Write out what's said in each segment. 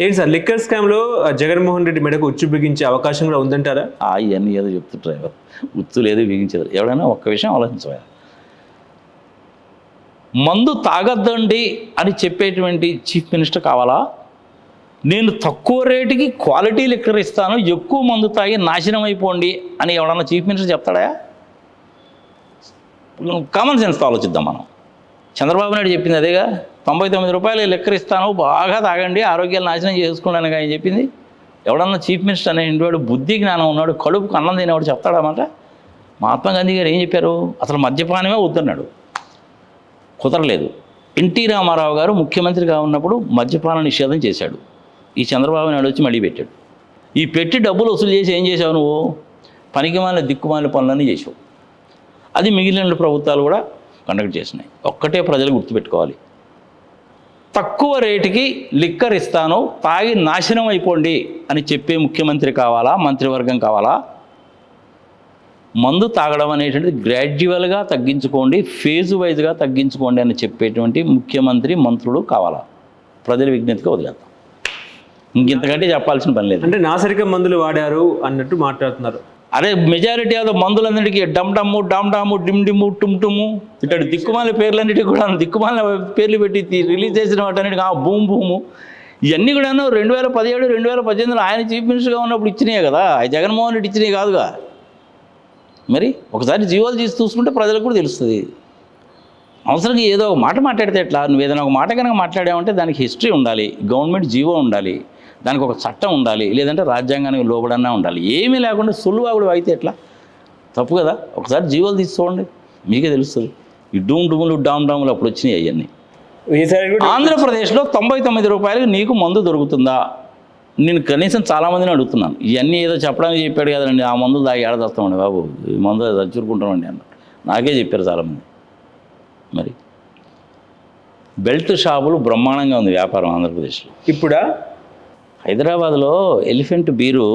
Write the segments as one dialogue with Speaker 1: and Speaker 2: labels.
Speaker 1: ఏంటి sir liquor స్కామ్లో జగన్మోహన్ రెడ్డి మెడకు ఉచ్చు బిగించే అవకాశం కూడా ఉందంటారా?
Speaker 2: ఇవన్నీ ఏదో చెప్తుంటారు, ఉత్తు లేదు బిగించేది. ఎవడైనా ఒక్క విషయం ఆలోచించవా, మందు తాగద్దండి అని చెప్పేటువంటి చీఫ్ మినిస్టర్ కావాలా? నేను తక్కువ రేటుకి క్వాలిటీ లిక్కర్ ఇస్తాను, ఎక్కువ మందు తాగి నాశనం అయిపోండి అని ఎవడన్నా చీఫ్ మినిస్టర్ చెప్తాడా? కామన్ సెన్స్తో ఆలోచిద్దాం మనం. చంద్రబాబు నాయుడు చెప్పింది అదేగా, 99 రూపాయలు లిక్కర్ ఇస్తాను, బాగా తాగండి, ఆరోగ్యాలు నాశనం చేసుకున్నాను ఆయన చెప్పింది. ఎవడన్నా చీఫ్ మినిస్టర్ అనేవాడు బుద్ధి జ్ఞానం ఉన్నాడు, కడుపుకు అన్నం తినేవాడు చెప్తాడన్నమాట. మహాత్మా గాంధీ గారు ఏం చెప్పారు? అసలు మద్యపానమే వద్దన్నాడు, కుదరలేదు. ఎన్టీ రామారావు గారు ముఖ్యమంత్రిగా ఉన్నప్పుడు మద్యపాన నిషేధం చేశాడు. ఈ చంద్రబాబు నాయుడు వచ్చి మళ్ళీ పెట్టాడు. ఈ పెట్టి డబ్బులు వసూలు చేసి ఏం చేసావు నువ్వు? పనికిమాలిన దిక్కుమాలిన పనులన్నీ చేసావు. అది మిగిలిన ప్రభుత్వాలు కూడా కండక్ట్ చేసినాయి. ఒక్కటే ప్రజలు గుర్తుపెట్టుకోవాలి, తక్కువ రేటుకి లిక్కర్ ఇస్తాను, తాగి నాశనం అయిపోండి అని చెప్పే ముఖ్యమంత్రి కావాలా, మంత్రివర్గం కావాలా? మందు తాగడం అనేటువంటిది గ్రాడ్యువల్గా తగ్గించుకోండి, ఫేజ్ వైజ్గా తగ్గించుకోండి అని చెప్పేటువంటి ముఖ్యమంత్రి మంత్రులు కావాలా? ప్రజల విజ్ఞతగా వదిలేద్దాం, ఇంకెంతకంటే చెప్పాల్సిన పని లేదు.
Speaker 1: అంటే నాసరిక మందులు వాడారు అన్నట్టు మాట్లాడుతున్నారు.
Speaker 2: అరే మెజారిటీ ఆఫ్ ద మందులన్నిటికీ డమ్ డమ్ము, డామ్ డాము, డిమ్ డిమ్ము, టుమ్ టుమ్ము, ఇటు దిక్కుమాల పేర్లన్నిటికీ కూడా దిక్కుమాల పేర్లు పెట్టి రిలీజ్ చేసిన వాటన్నిటికీ భూము భూము, ఇవన్నీ కూడాను 2017, 2018 ఆయన చీఫ్ మినిస్టర్గా ఉన్నప్పుడు ఇచ్చినాయి కదా, జగన్మోహన్ రెడ్డి ఇచ్చినాయి కాదుగా. మరి ఒకసారి జీవోలు తీసి చూసుకుంటే ప్రజలకు కూడా తెలుస్తుంది. అవసరంగా ఏదో ఒక మాట మాట్లాడితే ఎట్లా? నువ్వు ఏదైనా ఒక మాట కనుక మాట్లాడావంటే దానికి హిస్టరీ ఉండాలి, గవర్నమెంట్ జీవో ఉండాలి, దానికి ఒక చట్టం ఉండాలి, లేదంటే రాజ్యాంగానికి లోబడన్నా ఉండాలి. ఏమీ లేకుండా సులువాగుడు అయితే ఎట్లా? తప్పు కదా. ఒకసారి జీవోలు తీసి చూడండి, మీకే తెలుస్తుంది. ఈ డూమ్ డూములు, డామ్ డాములు అప్పుడు వచ్చినాయి అవన్నీ. ఆంధ్రప్రదేశ్లో 99 రూపాయలకి నీకు మందు దొరుకుతుందా? నేను కనీసం చాలామందిని అడుగుతున్నాను. ఇవన్నీ ఏదో చెప్పడానికి చెప్పాడు కదండి, ఆ మందు దాగి ఏడదస్తామండి బాబు, ఈ మందు చచ్చుకుంటామండి అన్నాడు. నాకే చెప్పారు చాలామంది. మరి బెల్ట్ షాపులు బ్రహ్మాండంగా ఉంది వ్యాపారం ఆంధ్రప్రదేశ్లో.
Speaker 1: ఇప్పుడా
Speaker 2: హైదరాబాద్లో ఎలిఫెంట్ బీరు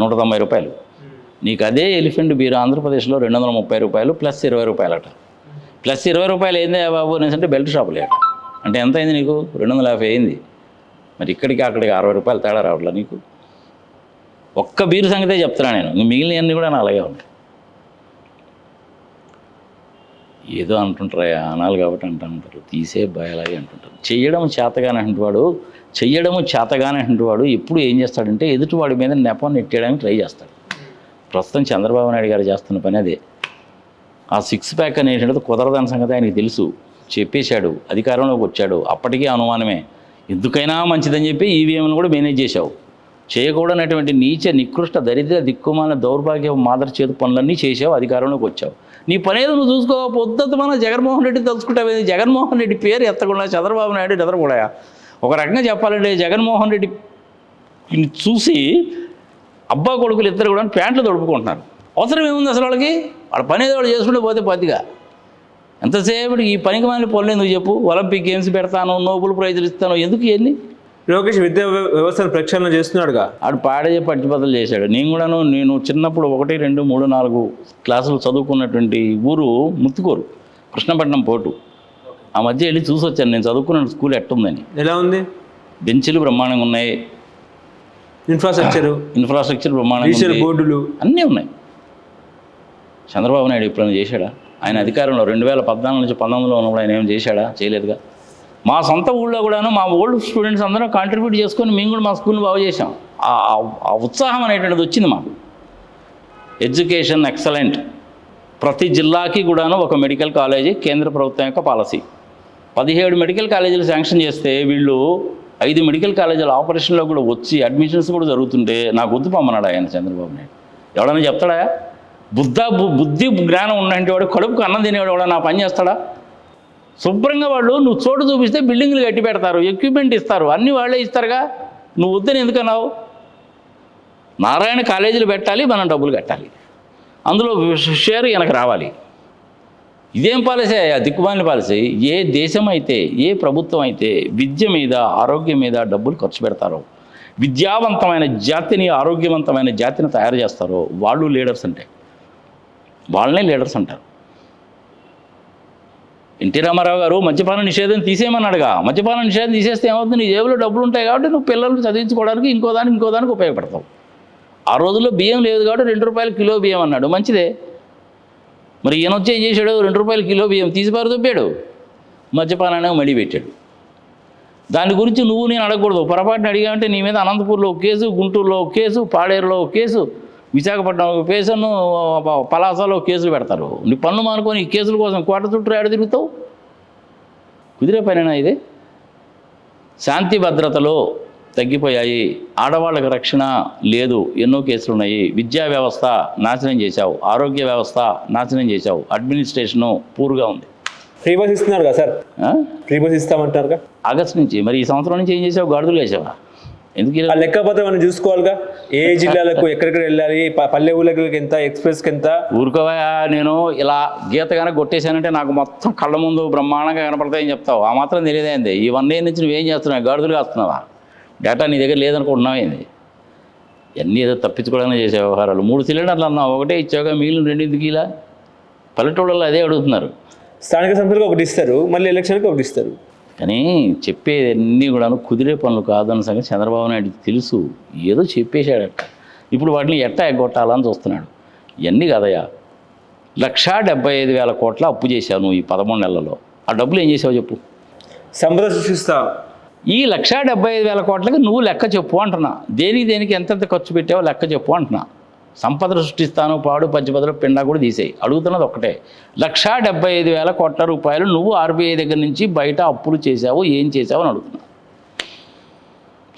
Speaker 2: 190 రూపాయలు, నీకు అదే ఎలిఫెంట్ బీరు ఆంధ్రప్రదేశ్లో 230 రూపాయలు ప్లస్ 20 రూపాయలు అట. ప్లస్ 20 రూపాయలు ఏంది బాబు అనేసి బెల్ట్ షాపులే అట. అంటే ఎంత అయింది నీకు? 250 అయింది. మరి ఇక్కడికి అక్కడికి 60 రూపాయలు తేడా రావట్లా నీకు? ఒక్క బీరు సంగతే చెప్తున్నా నేను, మిగిలినవన్నీ కూడా నా అలాగే ఉంటాయి. ఏదో అంటుంటారా, అనాలి కాబట్టి అంటుంటారు, తీసే భయాలాగే అంటుంటారు. చెయ్యడం చేతగానే వాడు ఎప్పుడు ఏం చేస్తాడంటే ఎదుటివాడి మీద నెపం నెట్టేయడానికి ట్రై చేస్తాడు. ప్రస్తుతం చంద్రబాబు నాయుడు గారు చేస్తున్న పని అదే. ఆ 6 ప్యాక్ అనేటువంటిది కుదరదని సంగతి ఆయనకి తెలుసు, చెప్పేశాడు, అధికారంలోకి వచ్చాడు. అప్పటికీ అనుమానమే, ఎందుకైనా మంచిదని చెప్పి ఈవీఎంను కూడా మేనేజ్ చేశావు. చేయకూడనటువంటి నీచ నికృష్ట దరిద్ర దిక్కుమాల దౌర్భాగ్య మాదర్ చేతు పనులన్నీ చేసావు, అధికారంలోకి వచ్చావు. నీ పని ఏదో నువ్వు చూసుకో. పొద్దుత మనం జగన్మోహన్ రెడ్డి తలుచుకుంటావు. జగన్మోహన్ రెడ్డి పేరు ఎత్తకుండా చంద్రబాబు నాయుడు నిద్రపోయా. ఒక రకంగా చెప్పాలంటే జగన్మోహన్ రెడ్డి చూసి అబ్బా కొడుకులు ఇద్దరు కూడా ప్యాంట్లు తొడుపుకుంటున్నారు. అవసరం ఏముంది అసలు వాళ్ళకి? వాళ్ళ పని ఏదో వాళ్ళు చేసుకుంటే పోతే పతిగా. ఎంతసేపు ఈ పనికి మాలిన పనులు ఎందుకు చెప్పు? ఒలింపిక్ గేమ్స్ పెడతాను, నోబెల్ ప్రైజులు ఇస్తాను, ఎందుకు ఇవన్నీ?
Speaker 1: లోకేష్ విద్యా వ్యవస్థను ప్రక్షాళన చేస్తున్నాడుగా,
Speaker 2: ఆడు పాడే పట్టుబద్దలు చేశాడు. నేను చిన్నప్పుడు 1, 2, 3, 4 క్లాసులు చదువుకున్నటువంటి ఊరు ముత్తుకూరు, కృష్ణపట్నం పోర్టు. ఆ మధ్య వెళ్ళి చూసి వచ్చాను నేను చదువుకున్న స్కూల్ ఎట్టుందని.
Speaker 1: ఎలా ఉంది?
Speaker 2: బెంచీలు బ్రహ్మాండంగా ఉన్నాయి, ఇన్ఫ్రాస్ట్రక్చర్ బ్రహ్మాండంగా,
Speaker 1: బోర్డులు అన్నీ
Speaker 2: ఉన్నాయి. చంద్రబాబు నాయుడు ఎప్పుడైనా చేశాడా? ఆయన అధికారంలో 2014 నుంచి 19లో ఉన్నప్పుడు ఆయన ఏం చేశాడా? చేయలేదుగా. మా సొంత ఊళ్ళో కూడాను మా ఓల్డ్ స్టూడెంట్స్ అందరం కాంట్రిబ్యూట్ చేసుకొని మేము కూడా మా స్కూల్ని బాగు చేసాం. ఆ ఉత్సాహం అనేటువంటిది వచ్చింది మాకు. Education excellent. ప్రతి జిల్లాకి కూడాను ఒక మెడికల్ కాలేజీ కేంద్ర ప్రభుత్వం యొక్క పాలసీ. 17 మెడికల్ కాలేజీలు శాంక్షన్ చేస్తే వీళ్ళు 5 మెడికల్ కాలేజీల ఆపరేషన్లో కూడా వచ్చి అడ్మిషన్స్ కూడా జరుగుతుంటే నాకు వద్దు పొమ్మన్నాడు ఆయన చంద్రబాబు నాయుడు. ఎవడన్నా చెప్తాడా? బుద్ధి జ్ఞానం ఉన్నంటే వాడు, కడుపుకు అన్నం తినేవాడు ఎవడన్నా నా పని చేస్తాడా? శుభ్రంగా వాళ్ళు నువ్వు చోటు చూపిస్తే బిల్డింగ్లు కట్టి పెడతారు, ఎక్విప్మెంట్ ఇస్తారు, అన్నీ వాళ్ళే ఇస్తారుగా. నువ్వు వద్దని ఎందుకన్నావు? నారాయణ కాలేజీలు పెట్టాలి, మనం డబ్బులు కట్టాలి, అందులో షేర్ వెనక రావాలి. ఇదేం పాలసీ? దిక్కుమాలిన పాలసీ. ఏ దేశం అయితే, ఏ ప్రభుత్వం అయితే విద్య మీద, ఆరోగ్యం మీద డబ్బులు ఖర్చు పెడతారో, విద్యావంతమైన జాతిని, ఆరోగ్యవంతమైన జాతిని తయారు చేస్తారో వాళ్ళు లీడర్స్ అంటే, వాళ్ళనే లీడర్స్ అంటారు. ఎన్టీ రామారావు గారు మద్యపాన నిషేధం తీసేయమన్నాడుగా. మద్యపాన నిషేధం తీసేస్తే ఏమవుతుంది, నీ జేబులో డబ్బులు ఉంటాయి కాబట్టి నువ్వు పిల్లలు చదివించుకోవడానికి ఇంకో దానికి ఉపయోగపడతావు. ఆ రోజుల్లో బియ్యం లేదు కాబట్టి 2 రూపాయలు కిలో బియ్యం అన్నాడు, మంచిదే. మరి ఈయన వచ్చి ఏం చేశాడు, 2 రూపాయలు కిలో బియ్యం తీసి పారుదొప్పాడు, మద్యపానాన్ని మడి పెట్టాడు. దాని గురించి నువ్వు నేను అడగకూడదు. పొరపాటున అడిగామంటే నీ మీద అనంతపూర్లో ఒక కేసు, గుంటూరులో ఒక కేసు, పాడేరులో ఒక కేసు, విశాఖపట్నం ఒక కేసును, పలాసలో కేసులు పెడతారు. నీ పన్ను మానుకొని ఈ కేసుల కోసం కోట చుట్టూ ఏడ తిరుగుతావు? కుదిరే పనేనా ఇది? శాంతి భద్రతలో తగ్గిపోయాయి, ఆడవాళ్ళకి రక్షణ లేదు, ఎన్నో కేసులు ఉన్నాయి. విద్యా వ్యవస్థ నాశనం చేశావు, ఆరోగ్య వ్యవస్థ నాశనం చేశావు, అడ్మినిస్ట్రేషను పూర్గా ఉంది.
Speaker 1: ఫ్రీ బస్ ఇస్తున్నారు కదా సార్, ఫ్రీ బస్ ఇస్తామంటారుగా
Speaker 2: ఆగస్టు నుంచి. మరి ఈ సంవత్సరం నుంచి ఏం చేసావు, గాడిదలు వేసావా? ఎందుకు
Speaker 1: ఆ లెక్కపత్రం మనం చూసుకోవాలిగా, ఏ జిల్లాలకు ఎక్కడెక్కడ వెళ్ళాలి, పల్లె ఊళ్ళకి ఎంత, ఎక్స్ప్రెస్కి ఎంత.
Speaker 2: ఊరుకోవా, నేను ఇలా గీత కనుక కొట్టేశానంటే నాకు మొత్తం కళ్ళ ముందు బ్రహ్మాండంగా కనపడతాయని చెప్తావు. ఆ మాత్రం తెలియదేంది? ఈ 1 year నుంచి నువ్వేం చేస్తున్నావు, గాడిదలు కాస్తున్నావా? డేటా నీ దగ్గర లేదనుకుంటున్నావేంది? ఇవన్నీ ఏదో తప్పించుకోవడానికి చేసే వ్యవహారాలు. 3 సిలిండర్లు అన్నావు, ఒకటే ఇచ్చావుగా, మిగిలిన 2 ఎందుకు ఇలా? పల్లెటూళ్ళలో అదే అడుగుతున్నారు.
Speaker 1: స్థానిక సంస్థలకు ఒకటి ఇస్తారు, మళ్ళీ ఎలక్షన్కి ఒకటి ఇస్తారు.
Speaker 2: కానీ చెప్పేదన్నీ కూడా కుదిరే పనులు కాదన్న సంగతి చంద్రబాబు నాయుడుకి తెలుసు. ఏదో చెప్పేశాడట, ఇప్పుడు వాటిని ఎట్టా ఎగ్గొట్టాలని చూస్తున్నాడు. ఇవన్నీ కదయ్యా, 1,75,000 కోట్ల అప్పు చేశావు నువ్వు ఈ 11 నెలల్లో. ఆ డబ్బులు ఏం చేసావు చెప్పు?
Speaker 1: సంపద సృష్టిస్తా.
Speaker 2: ఈ 1,75,000 కోట్లకి నువ్వు లెక్క చెప్పు అంటున్నా. దేనికి ఎంతెంత ఖర్చు పెట్టావో లెక్క చెప్పు అంటున్నా. సంపద సృష్టిస్తాను, పాడు పంచపదలు పిండా కూడా తీసేయి. అడుగుతున్నది ఒకటే, 1,75,000 కోట్ల రూపాయలు నువ్వు ఆర్బీఐ దగ్గర నుంచి బయట అప్పులు చేసావు, ఏం చేసావు అని అడుగుతున్నా.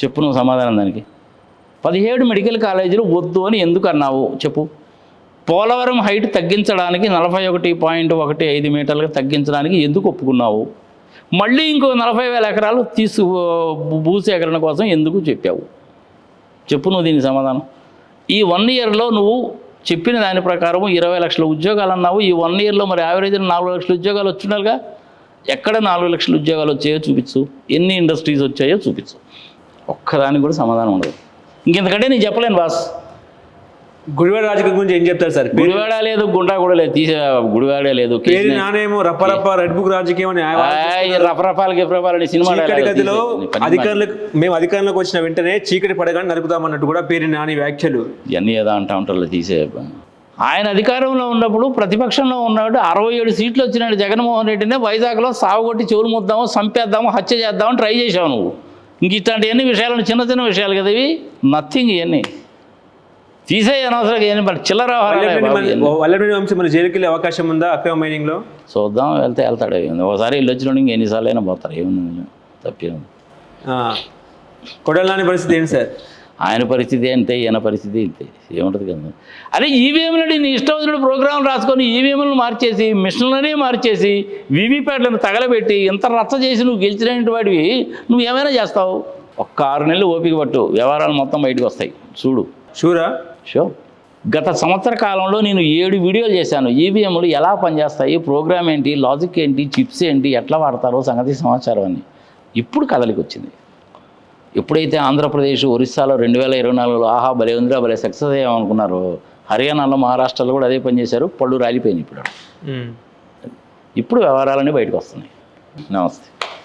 Speaker 2: చెప్పు నువ్వు సమాధానం దానికి. 17 మెడికల్ కాలేజీలు వద్దు అని ఎందుకు అన్నావు చెప్పు? పోలవరం హైట్ తగ్గించడానికి 41.15 మీటర్లకు తగ్గించడానికి ఎందుకు ఒప్పుకున్నావు? మళ్ళీ ఇంకో 40,000 ఎకరాలు భూసేకరణ కోసం ఎందుకు చెప్పావు? చెప్పు నువ్వు దీనికి సమాధానం. ఈ 1 yearలో నువ్వు చెప్పిన దాని ప్రకారం 20 లక్షల ఉద్యోగాలు అన్నావు. ఈ 1 yearలో మరి యావరేజ్ 4 లక్షల ఉద్యోగాలు వచ్చినారుగా. ఎక్కడ 4 లక్షల ఉద్యోగాలు వచ్చాయో చూపించు, ఎన్ని ఇండస్ట్రీస్ వచ్చాయో చూపించు. ఒక్కదానికి కూడా సమాధానం ఉండదు. ఇంకెందుకంటే నేను చెప్పలేను బాస్.
Speaker 1: గుడివాడ రాజకీయం గురించి ఏం చెప్తారు సార్?
Speaker 2: గుడివాడ లేదు, గుండా కూడా లేదు, గుడివాడే లేదు.
Speaker 1: నానేమో రప్పరప్ప రెడ్ బుక్ రాజకీయం అని
Speaker 2: రఫరపాలని సినిమా
Speaker 1: గదిలో అధికారులకు మేము అధికారంలోకి వచ్చిన వెంటనే చీకటి పడగానే నరుకుతామన్నట్టు కూడా పేరు నాని వ్యాఖ్యలు.
Speaker 2: ఇవన్నీ ఏదో అంటా ఉంటారు తీసే. ఆయన అధికారంలో ఉన్నప్పుడు ప్రతిపక్షంలో ఉన్నప్పుడు 67 సీట్లు వచ్చినాడు జగన్మోహన్ రెడ్డినే వైజాగ్లో సాగుగొట్టి చెవులు ముద్దాము, చంపేద్దాము, హత్య చేద్దామని ట్రై చేసావు నువ్వు. ఇంక ఇట్లాంటి ఎన్ని విషయాలు, చిన్న విషయాలు కదా ఇవి, నథింగ్. ఇవన్నీ తీసేయి అనవసరం. ఏం చిల్లర
Speaker 1: వల్లభనేని వంశీ మన జైలుకి వెళ్ళే అవకాశం ఉందా అక్రమ మైనింగ్లో? చూద్దాం,
Speaker 2: వెళ్తాడు. ఒకసారి వెళ్ళి వచ్చినప్పుడు ఇంక ఎన్నిసార్లు అయినా పోతారు. ఏముంది తప్పేముంది.
Speaker 1: కొడాలి పరిస్థితి ఏంటి సార్?
Speaker 2: ఆయన పరిస్థితి అంతే, ఈయన పరిస్థితి ఇంతే, ఏముంటుంది కదా. అదే ఈవీఎంలని నీ ఇష్టం వచ్చినప్పుడు ప్రోగ్రాంలు రాసుకొని ఈవీఎంలను మార్చేసి, మిషన్లనే మార్చేసి, వీవీప్యాట్లను తగలబెట్టి ఇంత రచ్చ చేసి నువ్వు గెలిచినటువంటి వాడివి నువ్వు ఏమైనా చేస్తావు. ఒక్క 6 నెలలు ఓపిక పట్టు, వ్యవహారాలు మొత్తం బయటకు వస్తాయి. చూడు. షో గత సంవత్సర కాలంలో నేను 7 వీడియోలు చేశాను. ఈవీఎంలు ఎలా పనిచేస్తాయి, ప్రోగ్రామ్ ఏంటి, లాజిక్ ఏంటి, చిప్స్ ఏంటి, ఎట్లా వాడతారో సంగతి సమాచారం అని. ఇప్పుడు కదలికి వచ్చింది. ఎప్పుడైతే ఆంధ్రప్రదేశ్, ఒరిస్సాలో 2024లో ఆహా భలే ఉందిరా, భలే సక్సెస్ అయ్యామనుకున్నారు, హర్యానాలో, మహారాష్ట్రలో కూడా అదే పని చేశారు. పళ్ళు రాలిపోయింది. ఇప్పుడు వ్యవహారాలన్నీ బయటకు వస్తున్నాయి. నమస్తే.